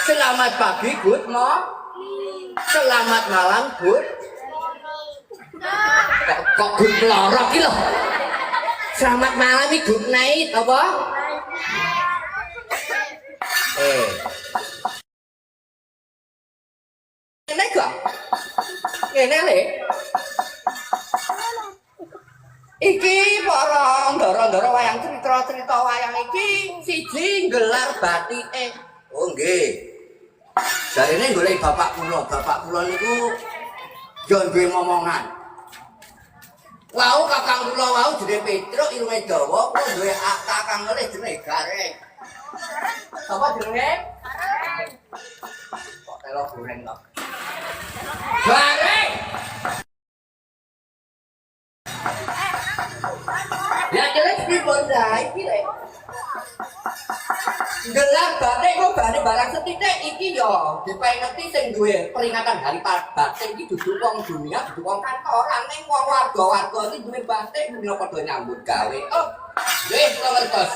Selamat pagi, good morning. Selamat malam, good. Kok good melorot iki lho. Selamat malam iki good night apa? Ngene kok. Ngene le. Iki para ndara-ndara wayang cerita-cerita wayang iki siji gelar batike. Oh nggih. Jarene golek bapak kula niku yo duwe momongan. Wau kakang kula wau jenenge Petruk irunge dawa, kula duwe kakang oleh jenenge Gareng. Sapa jenenge? Kok telo goreng kok. Gareng. Ya jelek pripun ta iki lek. Gelar batik kok barang setitik iki yo dipengeti sing duwe peringatan hari batik iki dudu wong dunia, dudu wong kantoran ning wong warga-warga iki duwe batik mung padha nyambut gawe. Oh, wis ngertos.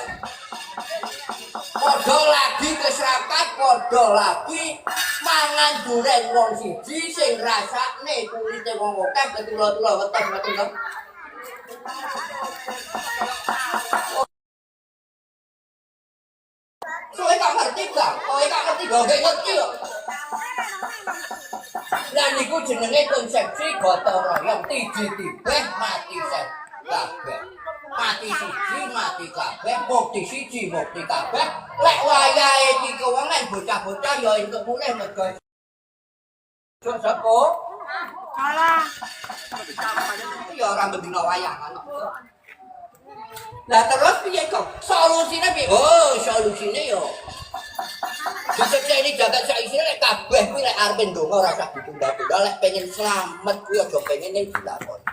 Padha lagi keserapat, padha lagi mangan duren wong siji sing rasane kulite wong akeh ketula-tula wetes ngoten. Kowe gak ngerti gak? Kowe gak ngerti gak ngerti kok. Lah niku jenenge konsepsi gotong royong tibeh mati set kabeh. Mati siji mati kabeh, bukti siji bukti kabeh. Lek wayahe iki kewengen bocah-bocah ya entuk mulih mergo. Sopo? Salah. Ya ora bendina wayangan. Lah terus piye kok? Solusine piye? Oh, solusine yo. Diceceni jagat sak isine lek kabeh kuwi lek arep ndonga ora usah ditunda-tunda, lek pengen slamet kuwi aja pengen ning dilakoni.